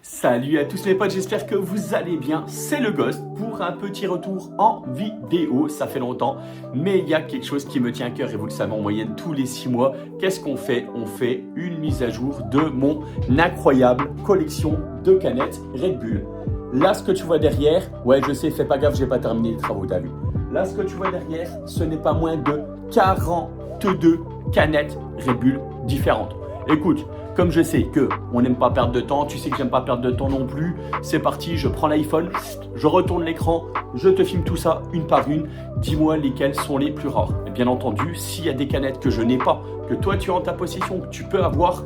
Salut à tous mes potes, j'espère que vous allez bien. C'est le Ghost pour un petit retour en vidéo. Ça fait longtemps, mais il y a quelque chose qui me tient à cœur et vous le savez en moyenne tous les 6 mois. Qu'est-ce qu'on fait? On fait une mise à jour de mon incroyable collection de canettes Red Bull. Là, ce que tu vois derrière, ouais, je sais, fais pas gaffe, j'ai pas terminé les travaux, t'as vu. Là, ce que tu vois derrière, ce n'est pas moins de 42 canettes Red Bull différentes. Écoute, comme je sais qu'on n'aime pas perdre de temps, tu sais que j'aime pas perdre de temps non plus, c'est parti, je prends l'iPhone, je retourne l'écran, je te filme tout ça une par une, dis-moi lesquelles sont les plus rares. Et bien entendu, s'il y a des canettes que je n'ai pas, que toi tu as en ta possession, que tu peux avoir,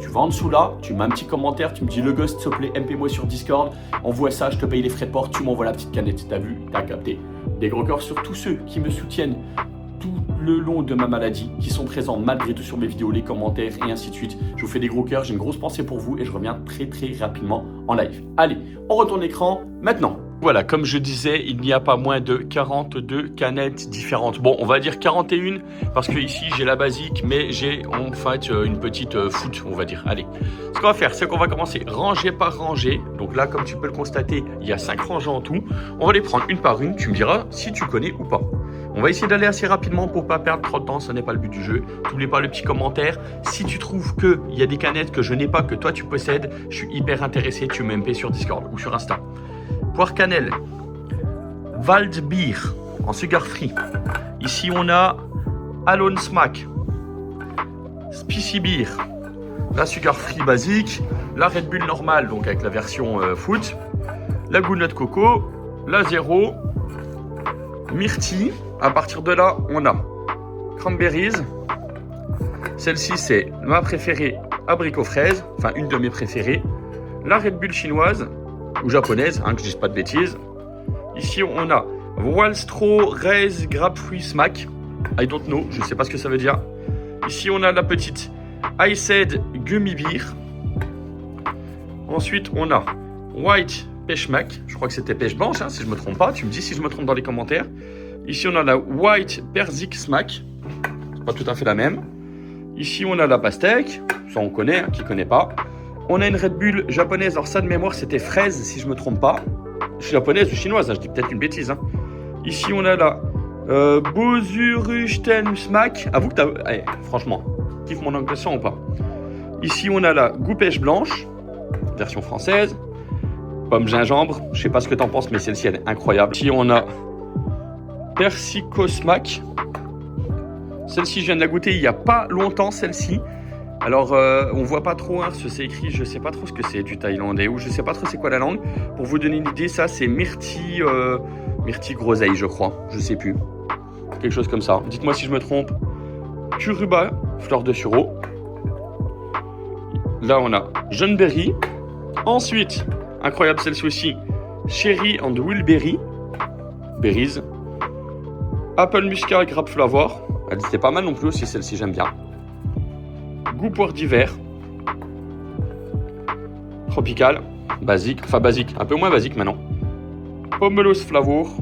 tu vas en dessous là, tu mets un petit commentaire, tu me dis le Ghost, s'il te plaît, MP-moi sur Discord, envoie ça, je te paye les frais de port, tu m'envoies la petite canette, t'as vu, t'as capté. Des gros cœurs sur tous ceux qui me soutiennent tout le long de ma maladie, qui sont présents malgré tout sur mes vidéos, les commentaires et ainsi de suite. Je vous fais des gros cœurs, j'ai une grosse pensée pour vous et je reviens très rapidement en live. Allez, on retourne l'écran maintenant. Voilà, comme je disais, il n'y a pas moins de 42 canettes différentes. Bon, on va dire 41 parce que ici j'ai la basique, mais j'ai en fait une petite foot, on va dire. Allez, ce qu'on va faire, c'est qu'on va commencer rangée par rangée. Donc là, comme tu peux le constater, il y a 5 rangées en tout. On va les prendre une par une, tu me diras si tu connais ou pas. On va essayer d'aller assez rapidement pour pas perdre trop de temps, ce n'est pas le but du jeu. N'oublie pas le petit commentaire. Si tu trouves qu'il y a des canettes que je n'ai pas, que toi tu possèdes, je suis hyper intéressé, tu me MP sur Discord ou sur Insta. Poire cannelle, Waldbier en sugar free. Ici on a Alone Smack, Spicy Beer, la sugar free basique, la Red Bull normale, donc avec la version foot, la Gounod Coco, la Zéro, Myrtille. À partir de là, on a Cranberries. Celle-ci, c'est ma préférée, abricot fraise, enfin une de mes préférées. La Red Bull chinoise ou japonaise, que je dise pas de bêtises. Ici, on a Wallstro Raise Grapefruit Smack. I don't know, je sais pas ce que ça veut dire. Ici, on a la petite Iced Gummy Beer. Ensuite, on a White Pêche Mac. Je crois que c'était pêche blanche, si je me trompe pas. Tu me dis si je me trompe dans les commentaires. Ici, on a la White Persic Smack. C'est pas tout à fait la même. Ici, on a la pastèque. Ça, on connaît, qui connaît pas. On a une Red Bull japonaise. Alors ça, de mémoire, c'était fraise, si je me trompe pas. Japonaise ou chinoise, je dis peut-être une bêtise. Ici, on a la Bozuruchten Smack. Avoue que t'as... franchement, kiffe mon anglais ou pas? Ici, on a la Goupèche blanche, version française. Pomme gingembre. Je sais pas ce que t'en penses, mais celle-ci, elle est incroyable. Ici, on a Persico Smack. Celle-ci, je viens de la goûter il n'y a pas longtemps, celle-ci. Alors, on voit pas trop ce que c'est écrit. Je sais pas trop ce que c'est du thaïlandais ou je sais pas trop c'est quoi la langue. Pour vous donner une idée, ça, c'est myrtille, myrtille groseille, je crois. Je sais plus. Quelque chose comme ça. Dites-moi si je me trompe. Kuruba, fleur de sureau. Là, on a John Berry. Ensuite, incroyable celle-ci aussi, Cherry and Wilberry. Berries. Apple Muscat Grape Flavor. Elle était pas mal non plus aussi, celle-ci j'aime bien. Goût poire d'hiver. Tropical. Basique. Enfin basique. Un peu moins basique maintenant. Pomelos Flavor.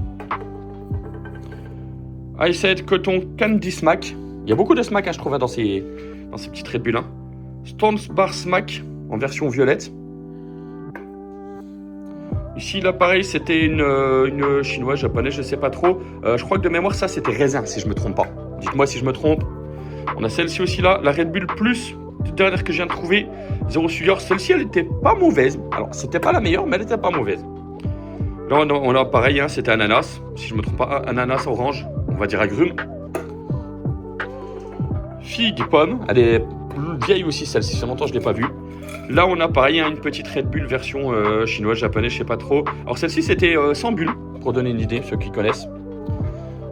Iced Coton Candy Smack. Il y a beaucoup de smack je trouve dans ces petites Red Bull. Stones Bar Smack en version violette. Ici, là, pareil, c'était une chinoise, japonaise, je sais pas trop. Je crois que de mémoire, ça, c'était raisin, si je me trompe pas. Dites-moi si je me trompe. On a celle-ci aussi, là, la Red Bull Plus, toute dernière que je viens de trouver. Zéro sugar. Celle-ci, elle était pas mauvaise. Alors, c'était pas la meilleure, mais elle était pas mauvaise. Là, on a pareil, c'était ananas. Si je me trompe pas, ananas orange. On va dire agrumes. Figue, pomme. Elle est vieille aussi, celle-ci. Ça longtemps, je l'ai pas vue. Là, on a pareil, une petite Red Bull version chinoise, japonaise, je sais pas trop. Alors, celle-ci, c'était sans bulle, pour donner une idée, ceux qui connaissent.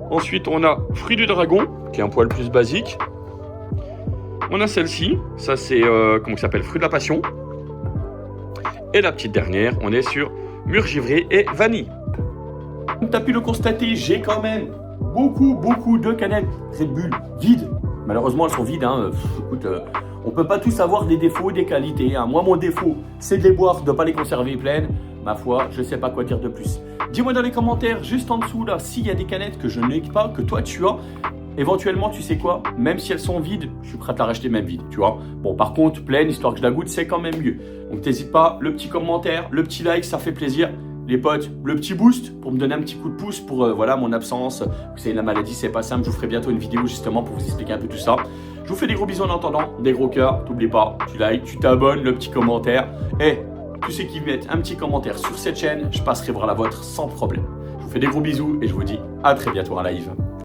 Ensuite, on a Fruit du Dragon, qui est un poil plus basique. On a celle-ci, ça c'est, comment ça s'appelle, Fruit de la Passion. Et la petite dernière, on est sur Mûre givrée et vanille. Comme tu as pu le constater, j'ai quand même beaucoup de canettes Red Bull vides. Malheureusement, elles sont vides, écoute... on peut pas tous avoir des défauts, des qualités. Moi, mon défaut, c'est de les boire, de ne pas les conserver pleines. ma foi, je sais pas quoi dire de plus. Dis-moi dans les commentaires, juste en dessous là, s'il y a des canettes que je n'ai pas, que toi tu as. Éventuellement, tu sais quoi, même si elles sont vides, je suis prêt à la racheter même vide, tu vois. Bon, par contre, pleine, histoire que je la goûte, c'est quand même mieux. Donc, t'hésites pas, le petit commentaire, le petit like, ça fait plaisir. Les potes, le petit boost pour me donner un petit coup de pouce pour voilà, mon absence. Vous savez, la maladie, c'est pas simple. Je vous ferai bientôt une vidéo justement pour vous expliquer un peu tout ça. Je vous fais des gros bisous en attendant, des gros cœurs. T'oublies pas, tu likes, tu t'abonnes, le petit commentaire. Et tous ceux qui mettent un petit commentaire sur cette chaîne, je passerai voir la vôtre sans problème. Je vous fais des gros bisous et je vous dis à très bientôt en live.